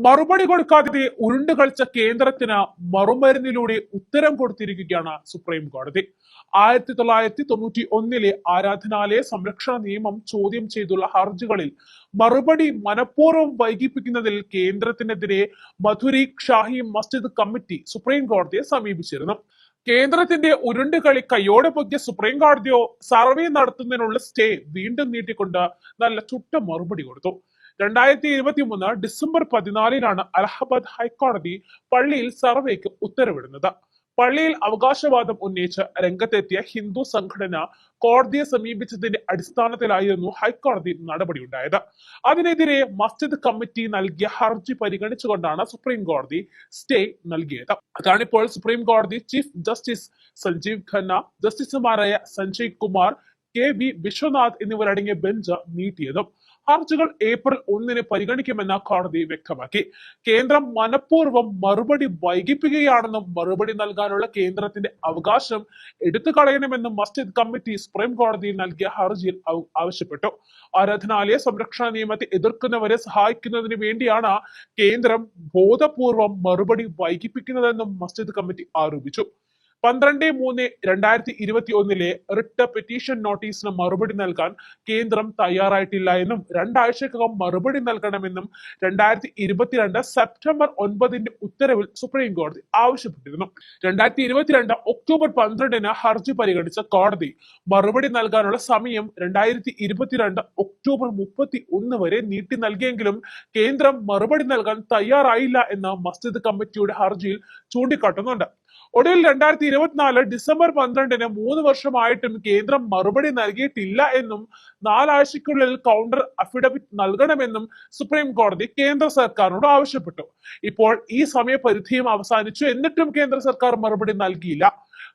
മറുപടി കൊടുക്കാതെ ഉരുണ്ടുകളിച്ച കേന്ദ്രത്തിന് മറുമരുന്നിലൂടെ ഉത്തരം കൊടുത്തിരിക്കുകയാണ് സുപ്രീം കോടതി. 1991 ആരാധനാലയ സംരക്ഷണ നിയമം ചോദ്യം ചെയ്തുള്ള ഹർജികളിൽ മറുപടി മനഃപൂർവ്വം വൈകിപ്പിക്കുന്നതിൽ കേന്ദ്രത്തിനെതിരെ മധുരി ഷാഹി മസ്ജിദ് കമ്മിറ്റി സുപ്രീം കോടതിയെ സമീപിച്ചിരുന്നു. കേന്ദ്രത്തിന്റെ ഉരുണ്ടുകളി കയ്യോടെ പൊക്കിയ സുപ്രീം കോടതിയോ സർവേ നടത്തുന്നതിനുള്ള സ്റ്റേ വീണ്ടും നീട്ടിക്കൊണ്ട് നല്ല ചുട്ട മറുപടി കൊടുത്തു. 2023 ഡിസംബർ 14 അലഹബാദ് ഹൈക്കോടതി പള്ളിയിൽ സർവേക്ക് ഉത്തരവിടുന്നത്. പള്ളിയിൽ അവകാശവാദം ഉന്നയിച്ച് രംഗത്തെത്തിയ ഹിന്ദു സംഘടന കോടതിയെ സമീപിച്ചതിന്റെ അടിസ്ഥാനത്തിലായിരുന്നു ഹൈക്കോടതി നടപടിയുണ്ടായത്. അതിനെതിരെ മസ്ജിദ് കമ്മിറ്റി നൽകിയ ഹർജി പരിഗണിച്ചുകൊണ്ടാണ് സുപ്രീം കോടതി സ്റ്റേ നൽകിയത്. അതാണിപ്പോൾ സുപ്രീം കോടതി ചീഫ് ജസ്റ്റിസ് സഞ്ജീവ് ഖന്ന, ജസ്റ്റിസുമാരായ സഞ്ജയ് കുമാർ, KV വിശ്വനാഥ് എന്നിവരടങ്ങിയ ബെഞ്ച് നീട്ടിയതും. ഹർജികൾ ഏപ്രിൽ 1 പരിഗണിക്കുമെന്ന് കോടതി വ്യക്തമാക്കി. കേന്ദ്രം മനഃപൂർവ്വം മറുപടി വൈകിപ്പിക്കുകയാണെന്നും മറുപടി നൽകാനുള്ള കേന്ദ്രത്തിന്റെ അവകാശം എടുത്തു കളയണമെന്നും മസ്ജിദ് കമ്മിറ്റി സുപ്രീം കോടതിയിൽ നൽകിയ ഹർജിയിൽ ആവശ്യപ്പെട്ടു. ആരാധനാലയ സംരക്ഷണ നിയമത്തെ എതിർക്കുന്നവരെ സഹായിക്കുന്നതിന് വേണ്ടിയാണ് കേന്ദ്രം ബോധപൂർവം മറുപടി വൈകിപ്പിക്കുന്നതെന്നും മസ്ജിദ് കമ്മിറ്റി ആരോപിച്ചു. 12/3/2021 റിട്ട് പെറ്റീഷൻ നോട്ടീസിന് മറുപടി നൽകാൻ കേന്ദ്രം തയ്യാറായിട്ടില്ല എന്നും 2 ആഴ്ചക്കകം മറുപടി നൽകണമെന്നും 2022 സെപ്റ്റംബർ 9 ഉത്തരവിൽ സുപ്രീം കോടതി ആവശ്യപ്പെട്ടിരുന്നു. 2022 ഒക്ടോബർ 12 ഹർജി പരിഗണിച്ച കോടതി മറുപടി നൽകാനുള്ള സമയം 2022 ഒക്ടോബർ 31 വരെ നീട്ടി നൽകിയെങ്കിലും കേന്ദ്രം മറുപടി നൽകാൻ തയ്യാറായില്ല എന്ന് മസ്ജിദ് കമ്മിറ്റിയുടെ ഹർജിയിൽ ചൂണ്ടിക്കാട്ടുന്നുണ്ട്. ഒടുവിൽ 2024 ഡിസംബർ 12 3 വർഷമായിട്ടും കേന്ദ്രം മറുപടി നൽകിയിട്ടില്ല എന്നും 4 ആഴ്ചയ്ക്കുള്ളിൽ കൗണ്ടർ അഫിഡവിറ്റ് നൽകണമെന്നും സുപ്രീം കോടതി കേന്ദ്ര സർക്കാരിനോട് ആവശ്യപ്പെട്ടു. ഇപ്പോൾ ഈ സമയപരിധിയും അവസാനിച്ചു, എന്നിട്ടും കേന്ദ്ര സർക്കാർ മറുപടി നൽകിയില്ല.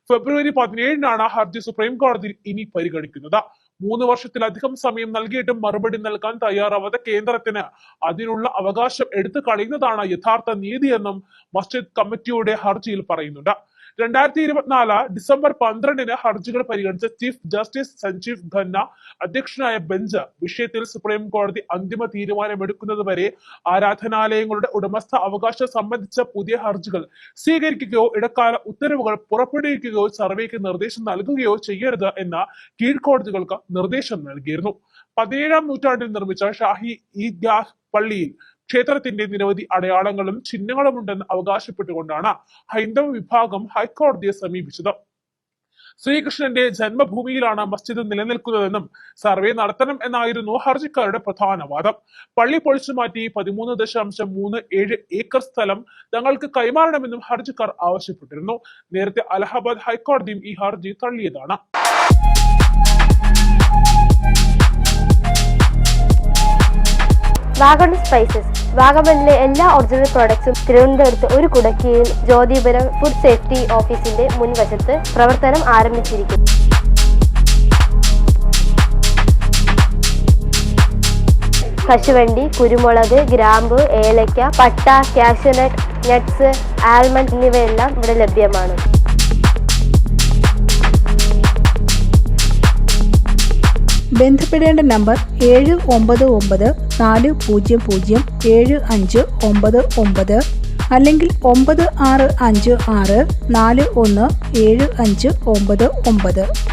ഫെബ്രുവരി 17 ഹർജി സുപ്രീം കോടതിയിൽ ഇനി പരിഗണിക്കുന്നത്. 3 വർഷത്തിലധികം സമയം നൽകിയിട്ടും മറുപടി നൽകാൻ തയ്യാറാവാത്ത കേന്ദ്രത്തിന് അതിനുള്ള അവകാശം എടുത്തു കളയുന്നതാണ് യഥാർത്ഥ നീതിയെന്നും മസ്ജിദ് കമ്മിറ്റിയുടെ ഹർജിയിൽ പറയുന്നുണ്ട്. 2024 ഡിസംബർ 12 ഹർജികൾ പരിഗണിച്ച ചീഫ് ജസ്റ്റിസ് സഞ്ജീവ് ഖന്ന അധ്യക്ഷനായ ബെഞ്ച് വിഷയത്തിൽ സുപ്രീം കോടതി അന്തിമ തീരുമാനമെടുക്കുന്നത് വരെ ആരാധനാലയങ്ങളുടെ ഉടമസ്ഥ അവകാശം സംബന്ധിച്ച പുതിയ ഹർജികൾ സ്വീകരിക്കുകയോ ഇടക്കാല ഉത്തരവുകൾ പുറപ്പെടുവിക്കുകയോ സർവേക്ക് നിർദ്ദേശം നൽകുകയോ ചെയ്യരുത് എന്ന കീഴ്ക്കോടതികൾക്ക് നിർദ്ദേശം നൽകിയിരുന്നു. 17-ാം നൂറ്റാണ്ടിൽ നിർമ്മിച്ച ഷാഹി ഈദ്ഗാഹ് പള്ളിയിൽ ക്ഷേത്രത്തിന്റെ നിരവധി അടയാളങ്ങളും ചിഹ്നങ്ങളും ഉണ്ടെന്ന് അവകാശപ്പെട്ടുകൊണ്ടാണ് ഹൈന്ദവ വിഭാഗം ഹൈക്കോടതിയെ സമീപിച്ചത്. ശ്രീകൃഷ്ണന്റെ ജന്മഭൂമിയിലാണ് മസ്ജിദ് നിലനിൽക്കുന്നതെന്നും സർവേ നടത്തണം എന്നായിരുന്നു ഹർജിക്കാരുടെ പ്രധാന വാദം. പള്ളി പൊളിച്ചു മാറ്റി 13.37 ഏക്കർ സ്ഥലം തങ്ങൾക്ക് കൈമാറണമെന്നും ഹർജിക്കാർ ആവശ്യപ്പെട്ടിരുന്നു. നേരത്തെ അലഹബാദ് ഹൈക്കോടതിയും ഈ ഹർജി തള്ളിയതാണ്. വാഗൺ സ്പൈസസ് വാഗമണിലെ എല്ലാ ഒറിജിനൽ പ്രോഡക്ട്സും തിരുവനന്തപുരത്ത് ഒരു കുടക്കീഴിൽ ജ്യോതിപുരം ഫുഡ് സേഫ്റ്റി ഓഫീസിന്റെ മുൻവശത്ത് പ്രവർത്തനം ആരംഭിച്ചിരിക്കുന്നു. കശുവണ്ടി, കുരുമുളക്, ഗ്രാമ്പു, ഏലക്ക, പട്ട, കാഷ്യൂനട്ട്, നട്ട്സ്, ആൽമണ്ട് എന്നിവയെല്ലാം ഇവിടെ ലഭ്യമാണ്. ബന്ധപ്പെടേണ്ട നമ്പർ 7994007599 അല്ലെങ്കിൽ 9656417599.